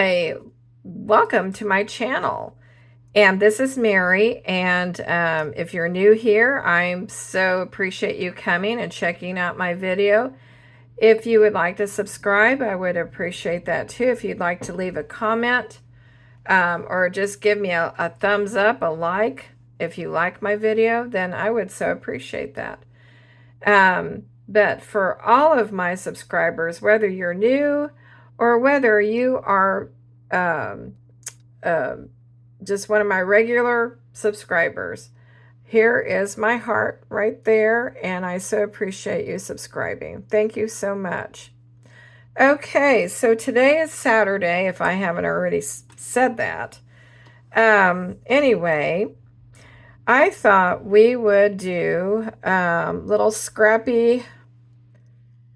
Hi, welcome to my channel. And this is Mary. And if you're new here, I'm so appreciate you coming and checking out my video. If you would like to subscribe, I would appreciate that too. If you'd like to leave a comment or just give me a thumbs up, a like, if you like my video, then I would so appreciate that. But for all of my subscribers, whether you're new or whether you are um, uh, just one of my regular subscribers, here is my heart right there, and I so appreciate you subscribing. Thank you so much. Okay, so today is Saturday, if I haven't already said that. Anyway, I thought we would do little scrappy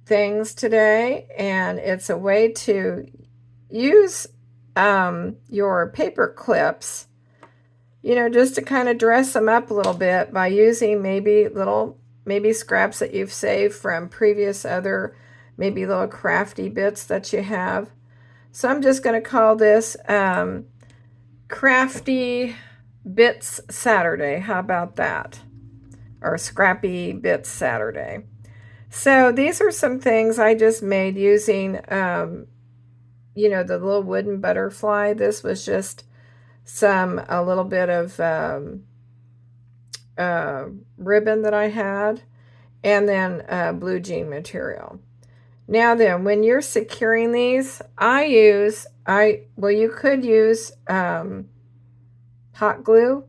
things today, and it's a way to use your paper clips, just to kind of dress them up a little bit by using maybe scraps that you've saved from previous other maybe little crafty bits that you have. So I'm just going to call this Crafty Bits Saturday. How about that? Or Scrappy Bits Saturday. So these are some things I just made using, the little wooden butterfly. This was just a little bit of ribbon that I had, and then blue jean material. Now then, when you're securing these, you could use hot glue,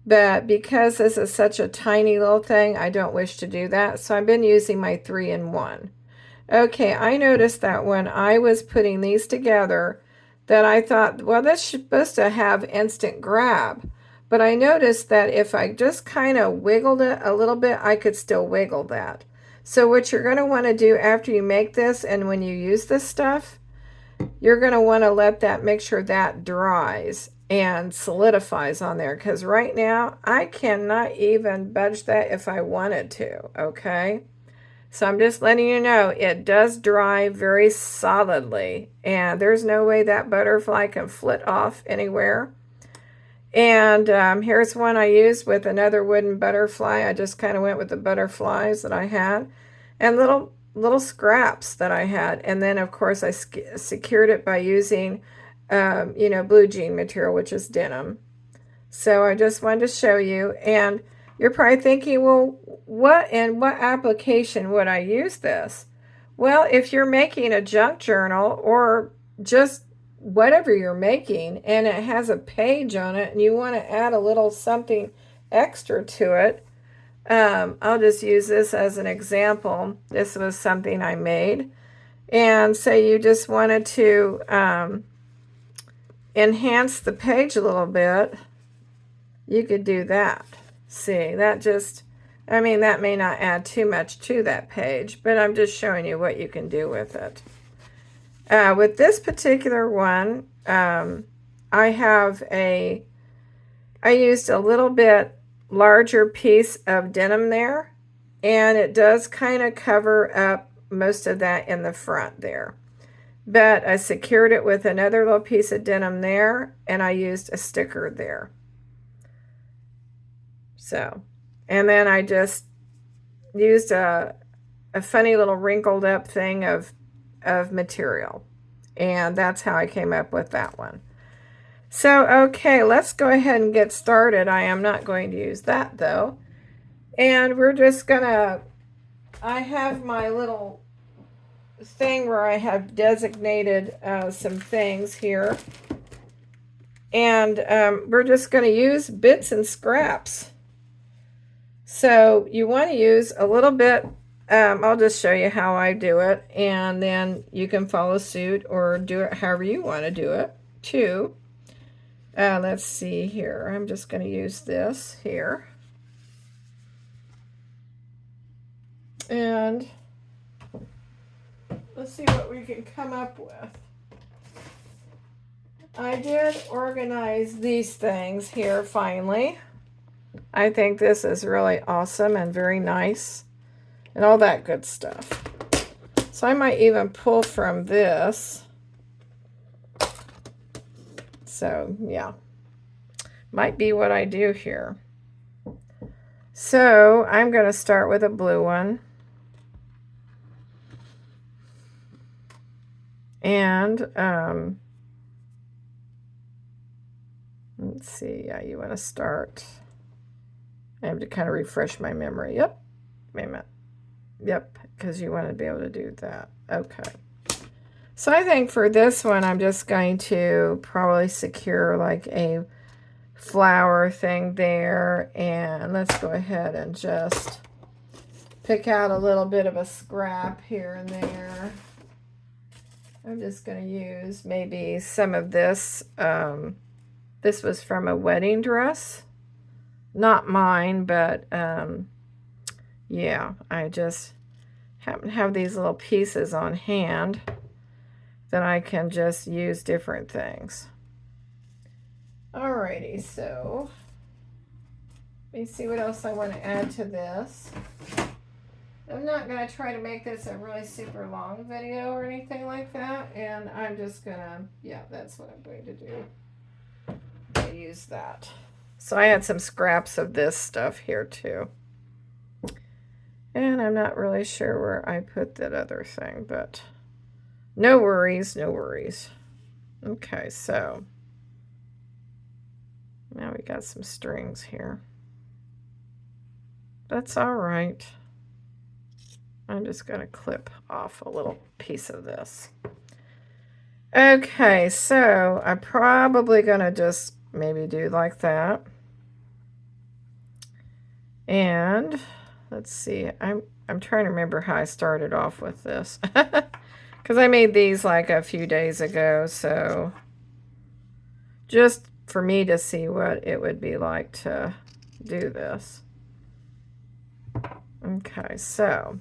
but because this is such a tiny little thing, I don't wish to do that. So I've been using my 3-in-1. Okay, I noticed that when I was putting these together, that I thought, well, this is supposed to have instant grab. But I noticed that if I just kind of wiggled it a little bit, I could still wiggle that. So what you're going to want to do after you make this, and when you use this stuff, you're going to want to make sure that dries and solidifies on there, because right now I cannot even budge that if I wanted to. Okay, so I'm just letting you know it does dry very solidly, and there's no way that butterfly can flit off anywhere. And here's one I used with another wooden butterfly. I just kind of went with the butterflies that I had and little scraps that I had. And then, of course, I secured it by using, blue jean material, which is denim. So I just wanted to show you. And you're probably thinking, well, what application would I use this? Well, if you're making a junk journal or just whatever you're making, and it has a page on it, and you want to add a little something extra to it, I'll just use this as an example. This was something I made, and say you just wanted to enhance the page a little bit, you could do that. See, that may not add too much to that page, but I'm just showing you what you can do with it. With this particular one, I used a little bit larger piece of denim there, and it does kind of cover up most of that in the front there. But I secured it with another little piece of denim there, and I used a sticker there. So, and then I just used a funny little wrinkled up thing of material, and that's how I came up with that one. So okay, let's go ahead and get started. I am not going to use that though, and we're just gonna, I have my little thing where I have designated some things here, and we're just going to use bits and scraps. So you want to use a little bit. I'll just show you how I do it, and then you can follow suit or do it however you want to do it too. Let's see here. I'm just going to use this here. And let's see what we can come up with. I did organize these things here finally. I think this is really awesome and very nice, and all that good stuff. So I might even pull from this So yeah, might be what I do here. So I'm going to start with a blue one. And let's see, yeah, you want to start. I have to kind of refresh my memory. Yep, wait a minute. Yep, because you want to be able to do that. Okay. So I think for this one, I'm just going to probably secure like a flower thing there. And let's go ahead and just pick out a little bit of a scrap here and there. I'm just going to use maybe some of this. This was from a wedding dress. Not mine, but yeah, I just happen to have these little pieces on hand that I can just use different things. Alrighty, so let me see what else I want to add to this. I'm not going to try to make this a really super long video or anything like that. And I'm just going to, yeah, that's what I'm going to do. I'll use that. So I had some scraps of this stuff here too. And I'm not really sure where I put that other thing, but no worries, no worries. Okay, so now we got some strings here. That's all right. I'm just going to clip off a little piece of this. Okay, so I'm probably going to just maybe do like that. And let's see, I'm trying to remember how I started off with this. Because I made these like a few days ago, so just for me to see what it would be like to do this. Okay, so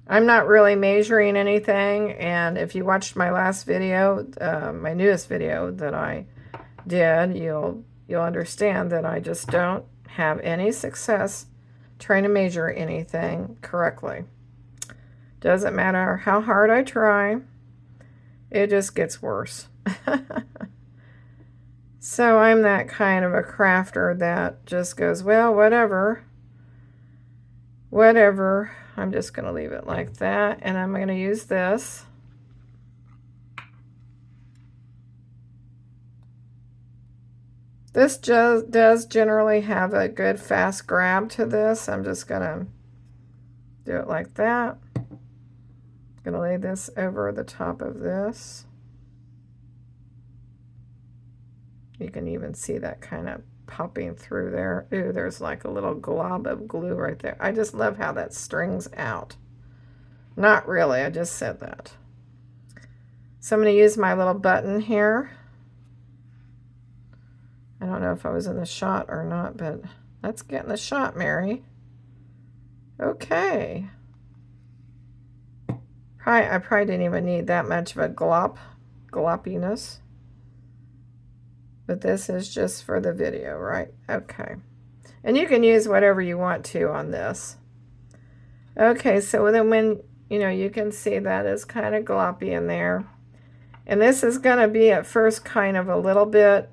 I'm not really measuring anything, and if you watched my last video, my newest video that I did, you'll understand that I just don't have any success trying to measure anything correctly. Doesn't matter how hard I try, it just gets worse. So I'm that kind of a crafter that just goes, well, whatever. I'm just going to leave it like that, and I'm going to use this. This just does generally have a good fast grab to this. I'm just going to do it like that. I'm going to lay this over the top of this. You can even see that kind of popping through there. Ooh, there's like a little glob of glue right there. I just love how that strings out. Not really, I just said that. So I'm going to use my little button here. I don't know if I was in the shot or not, but let's get in the shot, Mary. Okay. I probably didn't even need that much of a gloppiness. But this is just for the video, right? Okay. And you can use whatever you want to on this. Okay, so then when, you can see that is kind of gloppy in there. And this is going to be at first kind of a little bit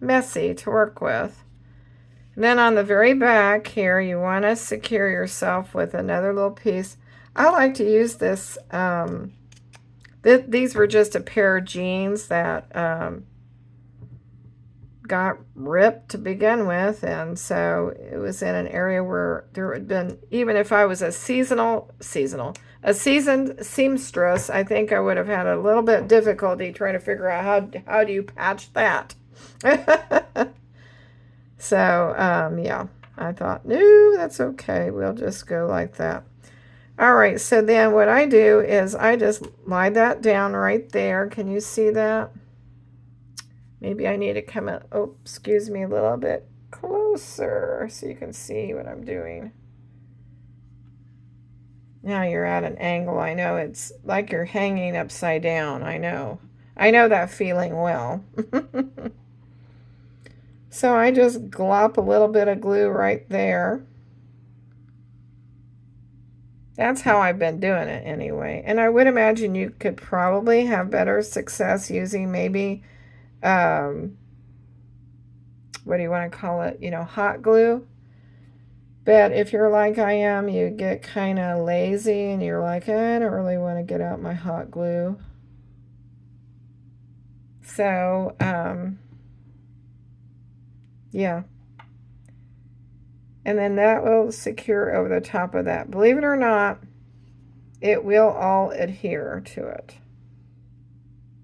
messy to work with. And then on the very back here, you want to secure yourself with another little piece. I like to use this. These were just a pair of jeans that got ripped to begin with, and so it was in an area where there had been, even if I was a seasoned seamstress, I think I would have had a little bit of difficulty trying to figure out how do you patch that. So yeah, I thought, no, that's okay, we'll just go like that. All right, so then what I do is I just lie that down right there. Can you see that? Maybe I need to come up, oh, excuse me, a little bit closer so you can see what I'm doing. Now you're at an angle. I know it's like you're hanging upside down. I know that feeling well. So I just glop a little bit of glue right there. That's how I've been doing it anyway. And I would imagine you could probably have better success using maybe what do you want to call it? You know, hot glue. But if you're like I am, you get kind of lazy and you're like, I don't really want to get out my hot glue. So, yeah. And then that will secure over the top of that. Believe it or not, it will all adhere to it.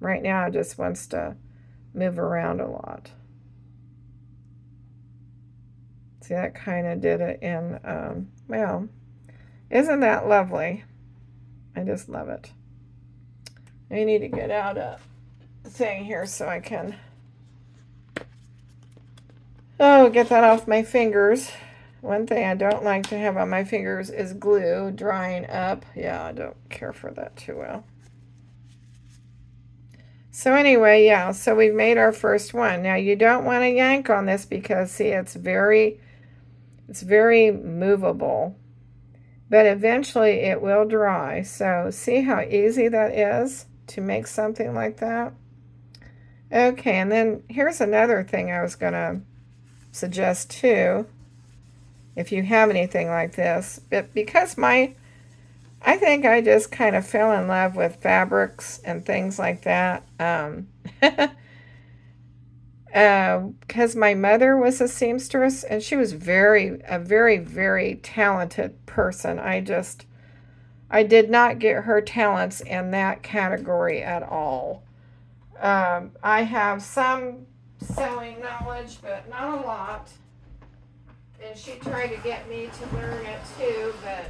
Right now, it just wants to move around a lot. See, that kind of did it in, well, isn't that lovely? I just love it. I need to get out a thing here so I can, get that off my fingers. One thing I don't like to have on my fingers is glue drying up. Yeah, I don't care for that too well. So anyway, yeah, so we've made our first one. Now you don't want to yank on this because see, it's very movable. But eventually it will dry. So see how easy that is to make something like that? Okay, and then here's another thing I was going to suggest too. If you have anything like this, but because I think I just kind of fell in love with fabrics and things like that. Because my mother was a seamstress and she was a very, very talented person. I did not get her talents in that category at all. I have some sewing knowledge, but not a lot. And she tried to get me to learn it too, but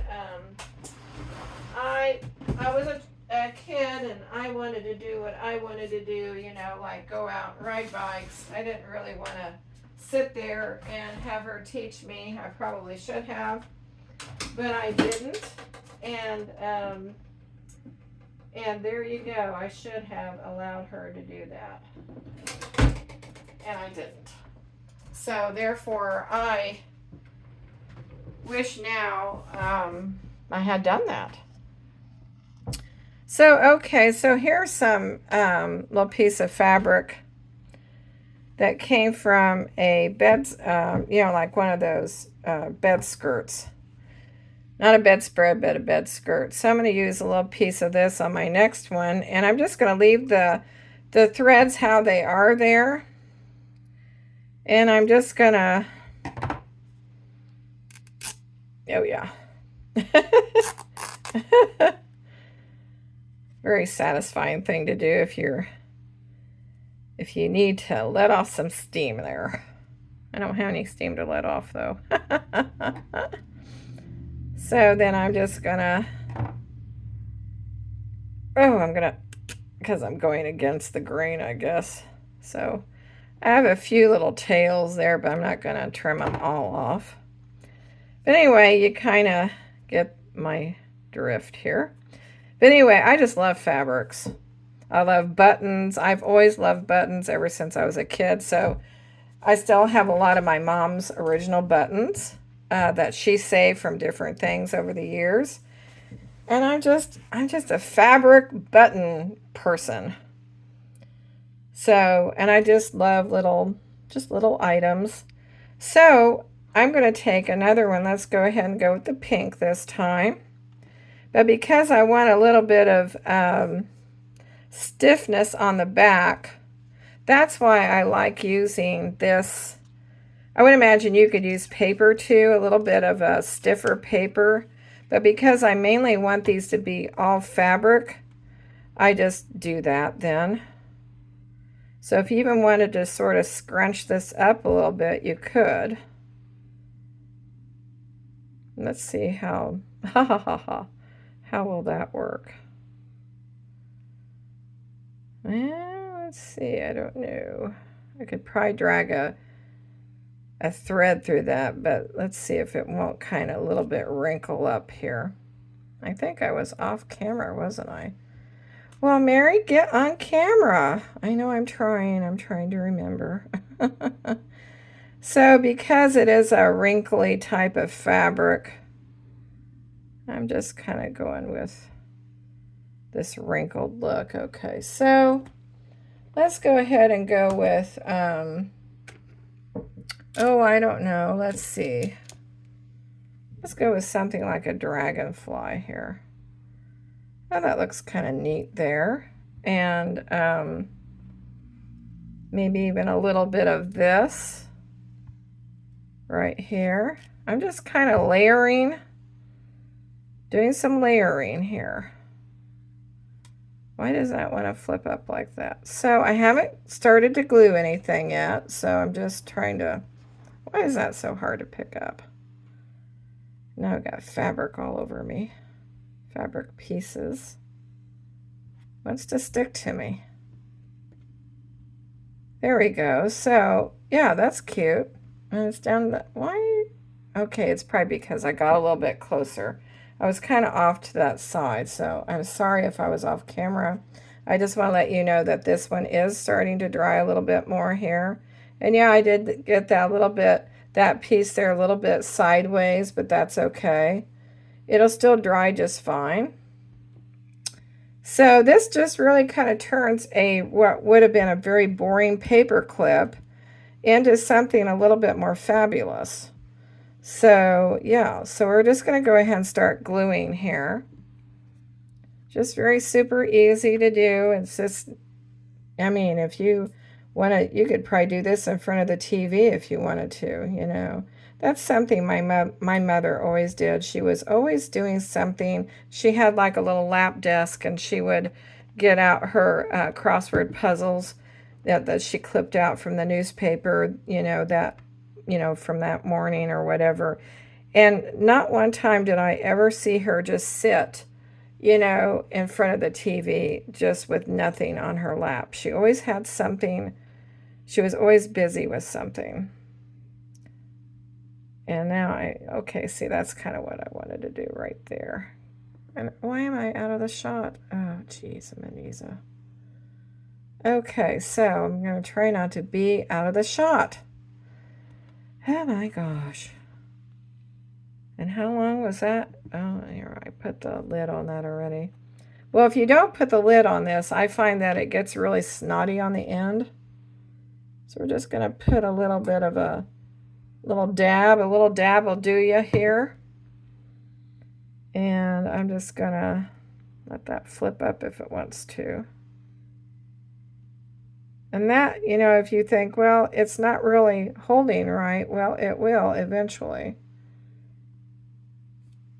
I was a kid and I wanted to do what I wanted to do, you know, like go out and ride bikes. I didn't really want to sit there and have her teach me. I probably should have, but I didn't. And there you go. I should have allowed her to do that, and I didn't. So therefore, I wish now I had done that. So, okay, so here's some little piece of fabric that came from a bed, you know, like one of those bed skirts. Not a bedspread, but a bed skirt. So I'm going to use a little piece of this on my next one, and I'm just going to leave the threads how they are there. And I'm just going to, oh yeah. Very satisfying thing to do if you need to let off some steam there. I don't have any steam to let off though. So then I'm just gonna, because I'm going against the grain, I guess. So I have a few little tails there, but I'm not gonna trim them all off. But anyway, you kind of get my drift here. But anyway, I just love fabrics. I love buttons. I've always loved buttons ever since I was a kid. So I still have a lot of my mom's original buttons that she saved from different things over the years. And I'm just a fabric button person. So, and I just love little items. So I'm going to take another one. Let's go ahead and go with the pink this time. But because I want a little bit of stiffness on the back, that's why I like using this. I would imagine you could use paper too, a little bit of a stiffer paper. But because I mainly want these to be all fabric, I just do that then. So if you even wanted to sort of scrunch this up a little bit, you could. Let's see how, how will that work? Well, let's see, I don't know. I could probably drag a thread through that, but let's see if it won't kind of a little bit wrinkle up here. I think I was off camera, wasn't I? Well, Mary, get on camera. I know I'm trying to remember. So because it is a wrinkly type of fabric, I'm just kind of going with this wrinkled look. Okay, so Let's go ahead and go with, oh, I don't know. Let's see. Let's go with something like a dragonfly here. Oh, that looks kind of neat there. And maybe even a little bit of this right here. I'm just kind of layering, doing some layering here. Why does that want to flip up like that? So I haven't started to glue anything yet, so I'm just trying to, why is that so hard to pick up? Now I've got fabric all over me. Fabric pieces. Wants to stick to me. There we go. So yeah, that's cute. And it's down the, why? Okay, it's probably because I got a little bit closer. I was kind of off to that side, so I'm sorry if I was off camera. I just want to let you know that this one is starting to dry a little bit more here. And yeah, I did get that little bit, that piece there a little bit sideways, but that's okay. It'll still dry just fine. So this just really kind of turns what would have been a very boring paper clip into something a little bit more fabulous. So yeah, so we're just going to go ahead and start gluing here. Just very super easy to do. It's just, I mean, if you want to, you could probably do this in front of the TV if you wanted to, you know. That's something my mother always did. She was always doing something. She had like a little lap desk, and she would get out her crossword puzzles that she clipped out from the newspaper, you know, that, you know, from that morning or whatever. And not one time did I ever see her just sit, you know, in front of the TV just with nothing on her lap. She always had something. She was always busy with something. And now okay, see, that's kind of what I wanted to do right there. And why am I out of the shot? Oh, geez, Amnesia. Okay, so I'm going to try not to be out of the shot. Oh my gosh. And how long was that? Oh, here, I put the lid on that already. Well, if you don't put the lid on this, I find that it gets really snotty on the end. So we're just going to put a little bit of a little dab will do you here. And I'm just going to let that flip up if it wants to. And that, you know, if you think, well, it's not really holding right, well, it will eventually.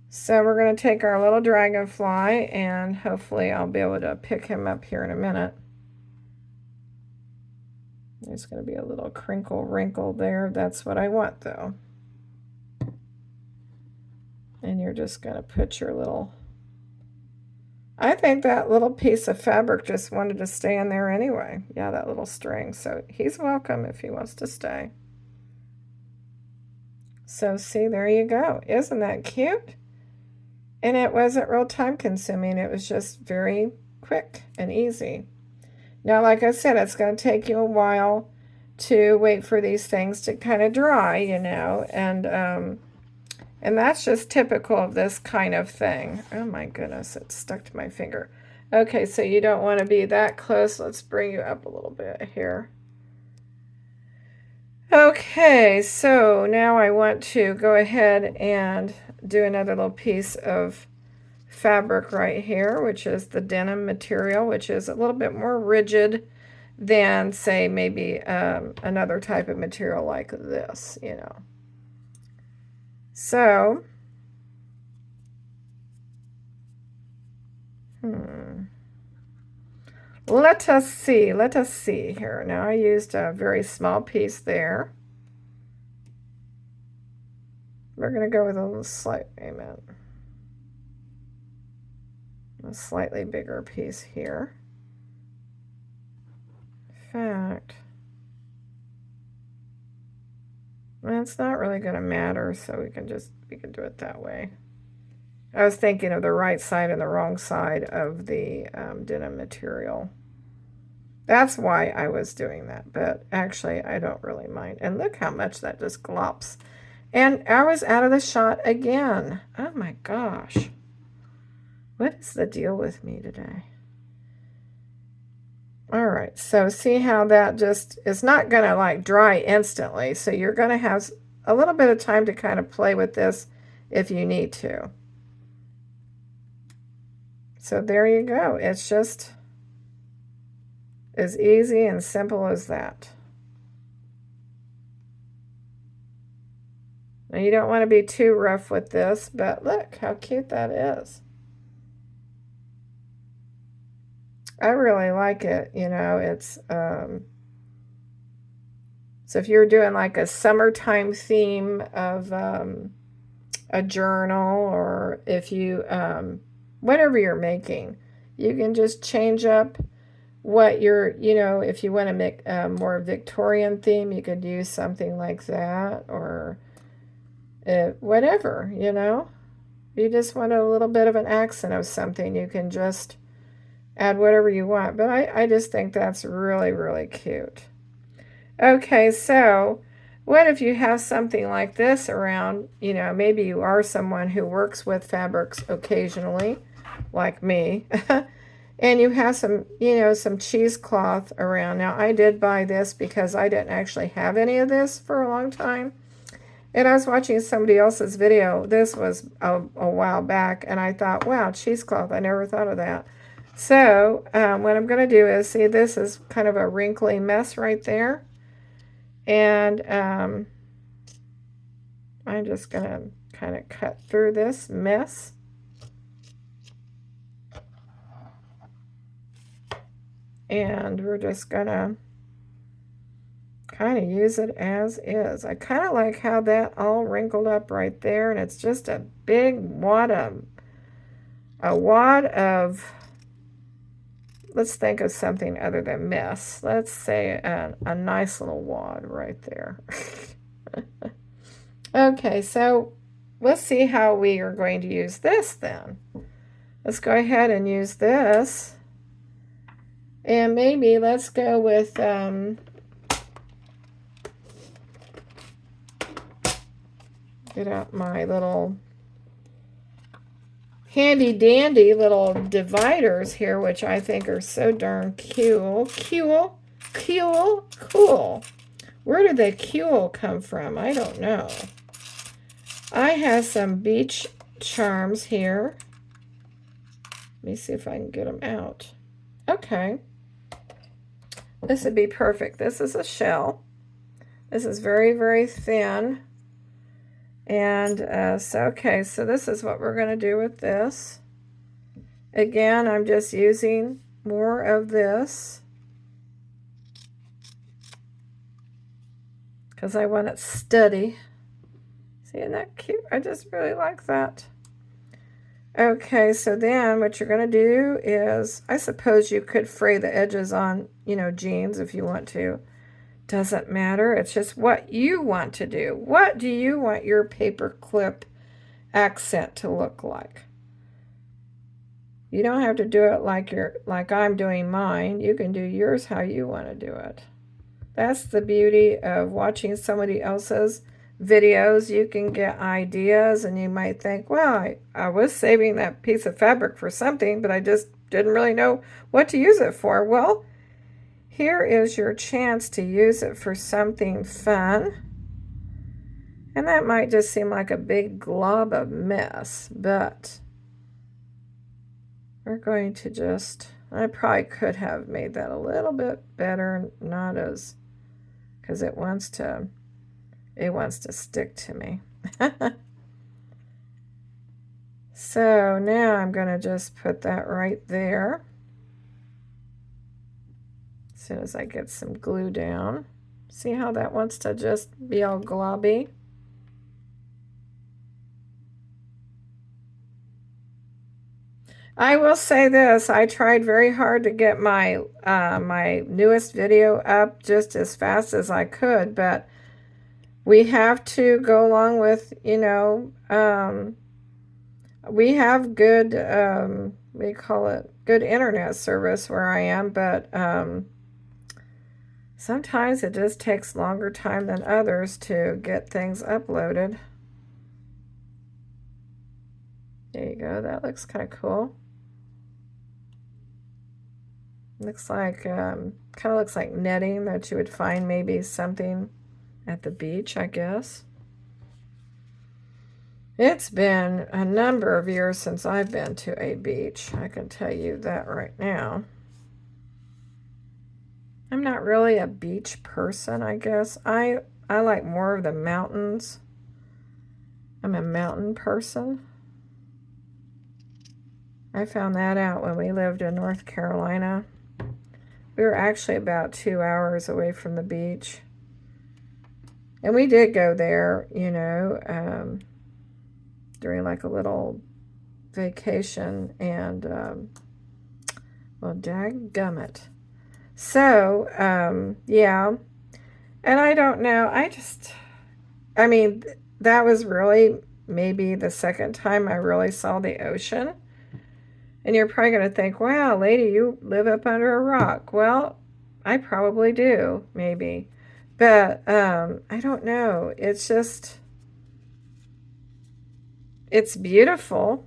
So we're going to take our little dragonfly, and hopefully I'll be able to pick him up here in a minute. There's going to be a little crinkle wrinkle there. That's what I want, though. And you're just going to put your little... I think that little piece of fabric just wanted to stay in there anyway. Yeah, that little string. So he's welcome if he wants to stay. So see, there you go. Isn't that cute? And it wasn't real time consuming. It was just very quick and easy. Now, like I said, it's going to take you a while to wait for these things to kind of dry, you know, and that's just typical of this kind of thing. Oh my goodness, it stuck to my finger. Okay, so you don't want to be that close. Let's bring you up a little bit here. Okay, so now I want to go ahead and do another little piece of fabric right here, which is the denim material, which is a little bit more rigid than, say, maybe another type of material like this, you know. So, let us see here. Now I used a very small piece there. We're going to go with a little a slightly bigger piece here. In fact, it's not really going to matter, so we can do it that way. I was thinking of the right side and the wrong side of the denim material. That's why I was doing that, but actually I don't really mind. And look how much that just glops. And I was out of the shot again. Oh my gosh. What is the deal with me today? All right, so see how that just is not going to like dry instantly. So you're going to have a little bit of time to kind of play with this if you need to. So there you go. It's just as easy and simple as that. Now you don't want to be too rough with this, but look how cute that is. I really like it. You know, it's so if you're doing like a summertime theme of a journal, or if you whatever you're making, you can just change up what you're, you know, if you want to make a more Victorian theme, you could use something like that, or whatever, you know. You just want a little bit of an accent of something, you can just add whatever you want. But I just think that's really, really cute. Okay, so what if you have something like this around? You know, maybe you are someone who works with fabrics occasionally, like me, and you have some, you know, some cheesecloth around. Now, I did buy this because I didn't actually have any of this for a long time. And I was watching somebody else's video. This was a while back, and I thought, wow, cheesecloth, I never thought of that. So what I'm going to do is, see, this is kind of a wrinkly mess right there. And I'm just going to kind of cut through this mess. And we're just going to kind of use it as is. I kind of like how that all wrinkled up right there. And it's just a big wad of, let's think of something other than mess. Let's say a nice little wad right there. Okay, so let's see how we are going to use this then. Let's go ahead and use this. And maybe let's go with, get out my little handy dandy little dividers here, which I think are so darn cool. Cool. Where did the cool come from? I don't know. I have some beach charms here. Let me see if I can get them out. Okay. This would be perfect. This is a shell. This is very, very thin. And okay, so this is what we're going to do with this. Again, I'm just using more of this because I want it steady. See, isn't that cute? I just really like that. Okay, so then what you're going to do is, I suppose you could fray the edges on, you know, jeans if you want to. Doesn't matter. It's just what you want to do. What do you want your paper clip accent to look like? You don't have to do it like I'm doing mine. You can do yours how you want to do it. That's the beauty of watching somebody else's videos. You can get ideas, and you might think, well, I was saving that piece of fabric for something, but I just didn't really know what to use it for. Well, here is your chance to use it for something fun. And that might just seem like a big glob of mess, but we're going to just, I probably could have made that a little bit better, not as, because it wants to stick to me. So now I'm going to just put that right there. As soon as I get some glue down. See how that wants to just be all globby? I will say this, I tried very hard to get my my newest video up just as fast as I could, but we have to go along with, you know, we have good, what do you call it, good internet service where I am, but sometimes it just takes longer time than others to get things uploaded. There you go, that looks kind of cool. Looks like, kind of looks like netting that you would find maybe something at the beach, I guess. It's been a number of years since I've been to a beach. I can tell you that right now. I'm not really a beach person, I guess. I like more of the mountains. I'm a mountain person. I found that out when we lived in North Carolina. We were actually about 2 hours away from the beach. And we did go there, you know, during like a little vacation. And, well, dadgummit. So, yeah. And I don't know. I mean, that was really maybe the second time I really saw the ocean. And you're probably going to think, wow, lady, you live up under a rock. Well, I probably do, maybe. But I don't know. It's just, it's beautiful.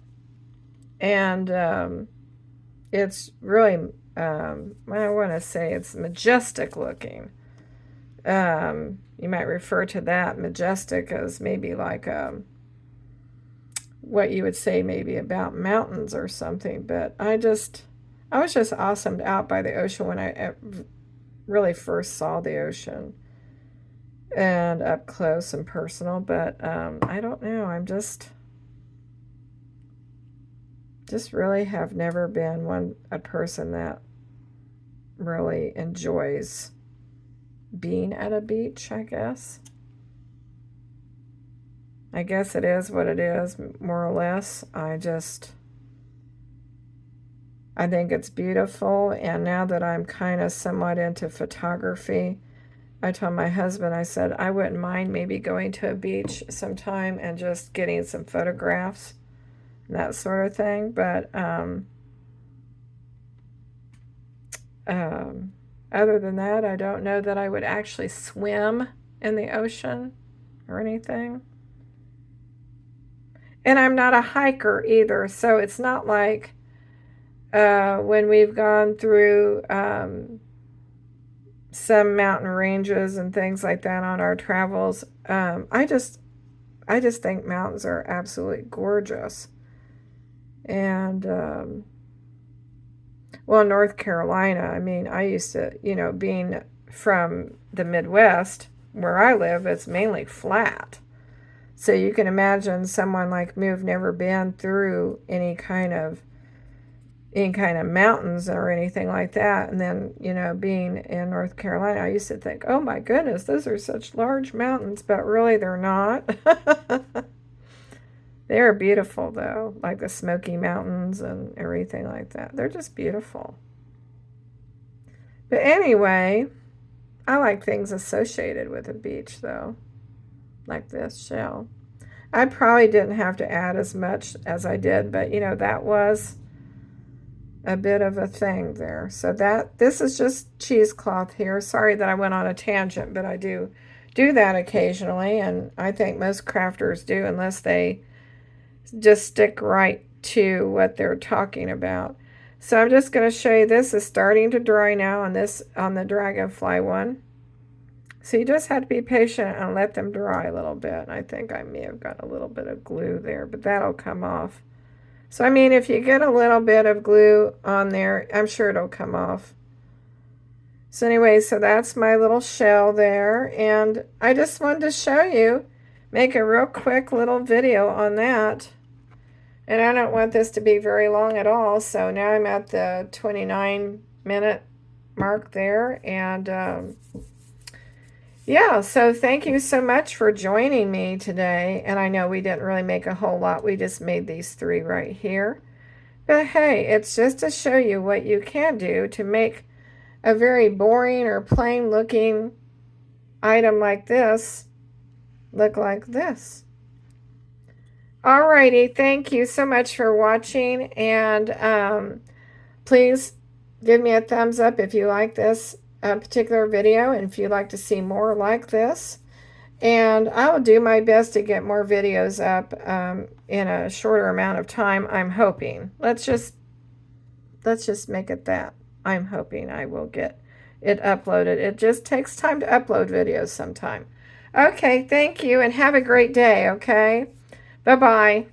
And it's really, I want to say it's majestic looking. You might refer to that majestic as maybe like what you would say maybe about mountains or something. But I was just awesomed out by the ocean when I really first saw the ocean and up close and personal. But I don't know. I'm just really have never been a person that really enjoys being at a beach, I guess. I guess it is what it is, more or less. I think it's beautiful, and now that I'm kind of somewhat into photography, I told my husband, I said, I wouldn't mind maybe going to a beach sometime and just getting some photographs and that sort of thing, but other than that, I don't know that I would actually swim in the ocean or anything. And I'm not a hiker either, so it's not like when we've gone through some mountain ranges and things like that on our travels. I just think mountains are absolutely gorgeous. And well, North Carolina, I mean, I used to, you know, being from the Midwest, where I live, it's mainly flat. So you can imagine someone like me who've never been through any kind of mountains or anything like that. And then, you know, being in North Carolina, I used to think, oh my goodness, those are such large mountains, but really they're not. They are beautiful though, like the Smoky Mountains and everything like that. They're just beautiful. But anyway, I like things associated with a beach though, like this shell. I probably didn't have to add as much as I did, but you know, that was a bit of a thing there. So this is just cheesecloth here. Sorry that I went on a tangent, but I do that occasionally, and I think most crafters do, unless they just stick right to what they're talking about. So I'm just going to show you, this is starting to dry now on the dragonfly one. So you just have to be patient and let them dry a little bit. I think I may have got a little bit of glue there, but that'll come off. So I mean, if you get a little bit of glue on there, I'm sure it'll come off. So anyway, so that's my little shell there, and I just wanted to show you, make a real quick little video on that. And I don't want this to be very long at all, so now I'm at the 29-minute mark there, and yeah, so thank you so much for joining me today. And I know we didn't really make a whole lot. We just made these 3 right here. But hey, it's just to show you what you can do to make a very boring or plain looking item like this look like this. Alrighty, thank you so much for watching. And please give me a thumbs up if you like this particular video, and if you'd like to see more like this. And I will do my best to get more videos up in a shorter amount of time, I'm hoping. Let's just make it that. I'm hoping I will get it uploaded. It just takes time to upload videos sometime. Okay, thank you and have a great day, okay? Bye-bye.